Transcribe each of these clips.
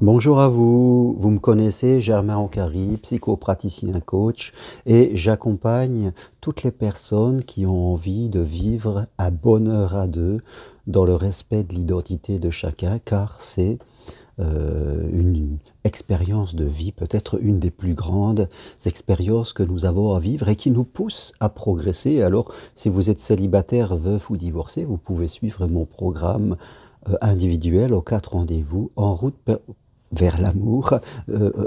Bonjour à vous, vous me connaissez, Germain Ancari, psychopraticien coach, et j'accompagne toutes les personnes qui ont envie de vivre à bonheur à deux, dans le respect de l'identité de chacun, car c'est une expérience de vie, peut-être une des plus grandes expériences que nous avons à vivre et qui nous pousse à progresser. Alors, si vous êtes célibataire, veuf ou divorcé, vous pouvez suivre mon programme individuel aux 4 rendez-vous en route vers l'amour.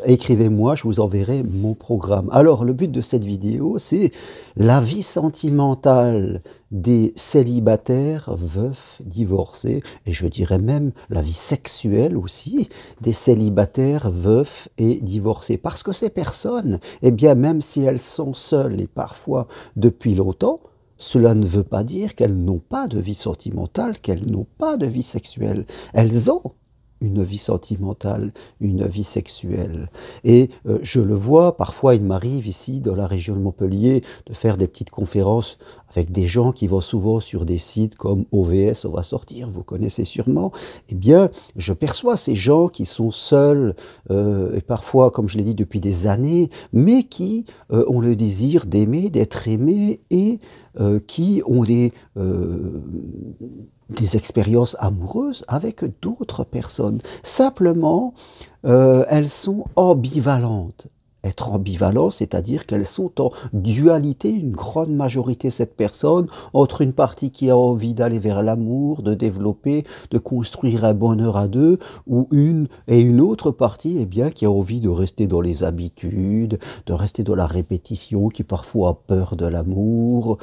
Écrivez-moi, je vous enverrai mon programme. Alors, le but de cette vidéo, c'est la vie sentimentale des célibataires, veufs, divorcés, et je dirais même la vie sexuelle aussi, des célibataires, veufs et divorcés. Parce que ces personnes, eh bien, même si elles sont seules et parfois depuis longtemps, cela ne veut pas dire qu'elles n'ont pas de vie sentimentale, qu'elles n'ont pas de vie sexuelle. Elles ont une vie sentimentale, une vie sexuelle. Et je le vois, parfois il m'arrive ici dans la région de Montpellier de faire des petites conférences avec des gens qui vont souvent sur des sites comme OVS, on va sortir, vous connaissez sûrement. Eh bien, je perçois ces gens qui sont seuls, et parfois, comme je l'ai dit, depuis des années, mais qui ont le désir d'aimer, d'être aimés et qui ont des expériences amoureuses avec d'autres personnes. Simplement, elles sont ambivalentes. Être ambivalent, c'est-à-dire qu'elles sont en dualité, une grande majorité de cette personne, entre une partie qui a envie d'aller vers l'amour, de développer, de construire un bonheur à deux, ou une autre partie, eh bien, qui a envie de rester dans les habitudes, de rester dans la répétition, qui parfois a peur de l'amour,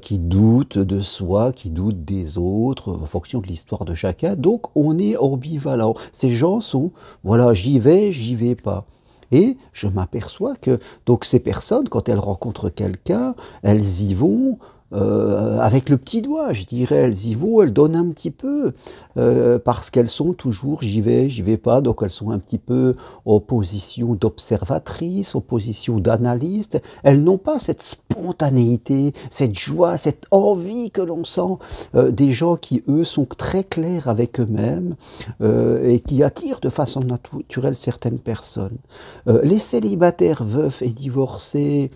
qui doute de soi, qui doute des autres, en fonction de l'histoire de chacun. Donc, on est ambivalent. Ces gens sont, voilà, j'y vais pas. Et je m'aperçois que donc ces personnes, quand elles rencontrent quelqu'un, elles y vont avec le petit doigt, je dirais, elles y vont, elles donnent un petit peu, parce qu'elles sont toujours j'y vais pas, donc elles sont un petit peu en position d'observatrice, en position d'analyste. Elles n'ont pas cette spontanéité, cette joie, cette envie que l'on sent des gens qui, eux, sont très clairs avec eux-mêmes et qui attirent de façon naturelle certaines personnes. Les célibataires, veufs et divorcés,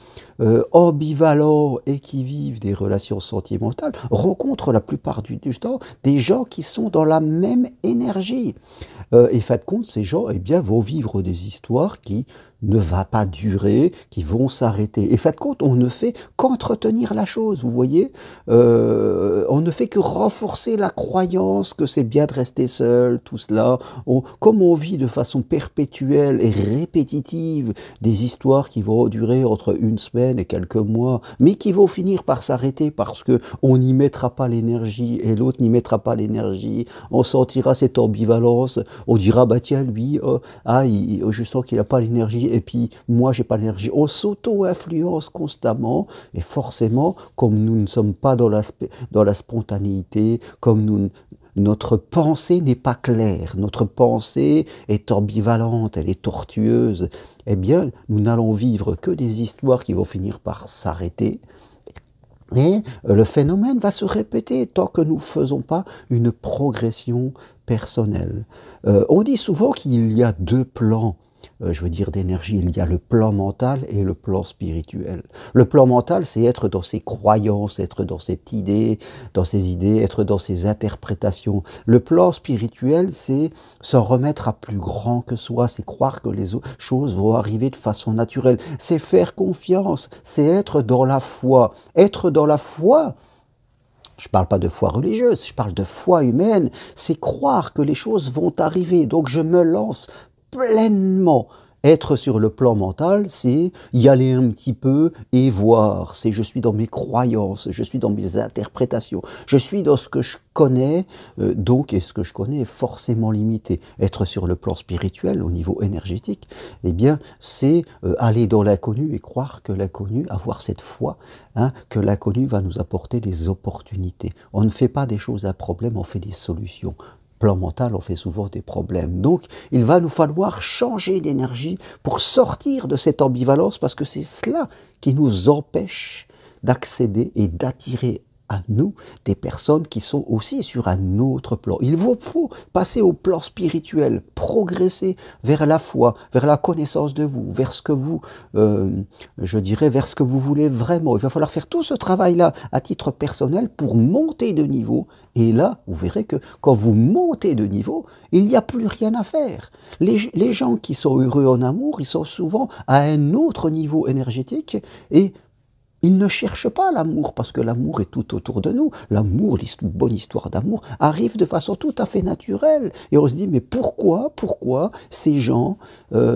ambivalents et qui vivent des relations sentimentales rencontrent la plupart du temps des gens qui sont dans la même énergie. Et faites compte, ces gens eh bien, vont vivre des histoires qui ne vont pas durer, qui vont s'arrêter. Et faites compte, on ne fait qu'entretenir la chose, vous voyez. On ne fait que renforcer la croyance que c'est bien de rester seul, tout cela. Comme on vit de façon perpétuelle et répétitive des histoires qui vont durer entre une semaine et quelques mois, mais qui vont finir par s'arrêter parce qu'on n'y mettra pas l'énergie et l'autre n'y mettra pas l'énergie, on sentira cette ambivalence, on dira, bah tiens, lui, je sens qu'il n'a pas l'énergie, et puis moi, j'ai pas l'énergie. On s'auto-influence constamment, et forcément, comme nous ne sommes pas dans la spontanéité, comme notre pensée n'est pas claire, notre pensée est ambivalente, elle est tortueuse, eh bien, nous n'allons vivre que des histoires qui vont finir par s'arrêter. Et le phénomène va se répéter tant que nous ne faisons pas une progression personnelle. On dit souvent qu'il y a deux plans, je veux dire d'énergie. Il y a le plan mental et le plan spirituel. Le plan mental, c'est être dans ses croyances, être dans cette idée, dans ses idées, être dans ses interprétations. Le plan spirituel, c'est s'en remettre à plus grand que soi, c'est croire que les choses vont arriver de façon naturelle. C'est faire confiance, c'est être dans la foi. Être dans la foi, je ne parle pas de foi religieuse, je parle de foi humaine, c'est croire que les choses vont arriver. Donc je me lance pleinement. Être sur le plan mental, c'est y aller un petit peu et voir. C'est je suis dans mes croyances, je suis dans mes interprétations, je suis dans ce que je connais, et ce que je connais est forcément limité. Être sur le plan spirituel, au niveau énergétique, eh bien, c'est aller dans l'inconnu et croire que l'inconnu, avoir cette foi, que l'inconnu va nous apporter des opportunités. On ne fait pas des choses à problème, on fait des solutions. Plan mental, on fait souvent des problèmes. Donc, il va nous falloir changer d'énergie pour sortir de cette ambivalence, parce que c'est cela qui nous empêche d'accéder et d'attirer à nous des personnes qui sont aussi sur un autre plan. Il vous faut passer au plan spirituel, progresser vers la foi, vers la connaissance de vous, vers ce que vous, je dirais, vers ce que vous voulez vraiment. Il va falloir faire tout ce travail-là à titre personnel pour monter de niveau. Et là, vous verrez que quand vous montez de niveau, il n'y a plus rien à faire. Les gens qui sont heureux en amour, ils sont souvent à un autre niveau énergétique et ils ne cherchent pas l'amour parce que l'amour est tout autour de nous. L'amour, une bonne histoire d'amour, arrive de façon tout à fait naturelle. Et on se dit, mais pourquoi ces gens,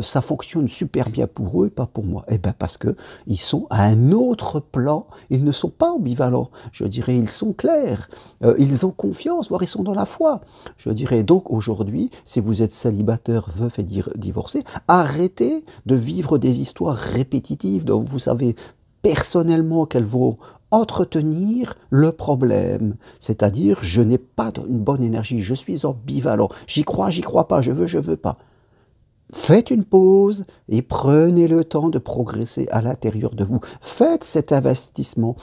ça fonctionne super bien pour eux et pas pour moi? Eh bien parce qu'ils sont à un autre plan, ils ne sont pas ambivalents. Je dirais, ils sont clairs, ils ont confiance, voire ils sont dans la foi. Je dirais donc aujourd'hui, si vous êtes célibataire, veuf et divorcé, arrêtez de vivre des histoires répétitives dont vous savez personnellement qu'elles vont entretenir le problème. C'est-à-dire, je n'ai pas une bonne énergie, je suis ambivalent, j'y crois pas, je veux pas. Faites une pause et prenez le temps de progresser à l'intérieur de vous. Faites cet investissement.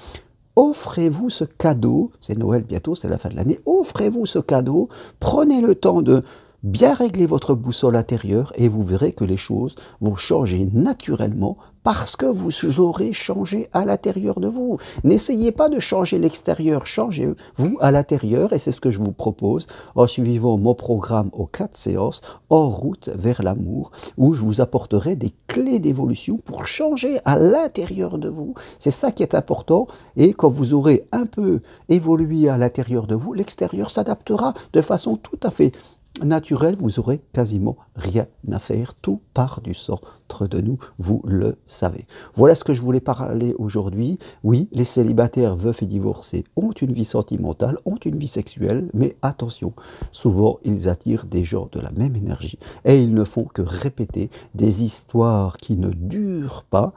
Offrez-vous ce cadeau, c'est Noël bientôt, c'est la fin de l'année, offrez-vous ce cadeau, prenez le temps de bien régler votre boussole intérieure et vous verrez que les choses vont changer naturellement parce que vous aurez changé à l'intérieur de vous. N'essayez pas de changer l'extérieur, changez-vous à l'intérieur et c'est ce que je vous propose en suivant mon programme aux 4 séances en route vers l'amour où je vous apporterai des clés d'évolution pour changer à l'intérieur de vous. C'est ça qui est important et quand vous aurez un peu évolué à l'intérieur de vous, l'extérieur s'adaptera de façon tout à fait naturel, vous aurez quasiment rien à faire, tout part du centre de nous, vous le savez. Voilà ce que je voulais parler aujourd'hui. Oui, les célibataires, veufs et divorcés ont une vie sentimentale, ont une vie sexuelle, mais attention, souvent ils attirent des gens de la même énergie et ils ne font que répéter des histoires qui ne durent pas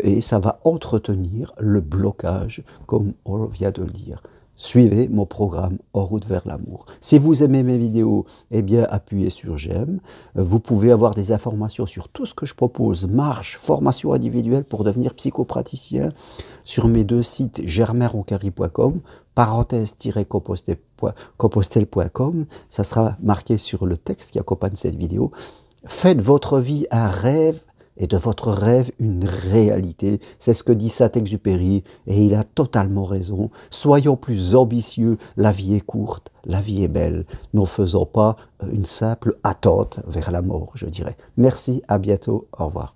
et ça va entretenir le blocage, comme on vient de le dire. Suivez mon programme En route vers l'amour. Si vous aimez mes vidéos, eh bien appuyez sur j'aime. Vous pouvez avoir des informations sur tout ce que je propose, marche, formation individuelle pour devenir psychopraticien, sur mes 2 sites germainroncari.com, parenthèse-compostelle.com, ça sera marqué sur le texte qui accompagne cette vidéo. Faites votre vie un rêve et de votre rêve une réalité. C'est ce que dit Saint-Exupéry et il a totalement raison. Soyons plus ambitieux, la vie est courte, la vie est belle. N'en faisons pas une simple attente vers la mort, je dirais. Merci, à bientôt, au revoir.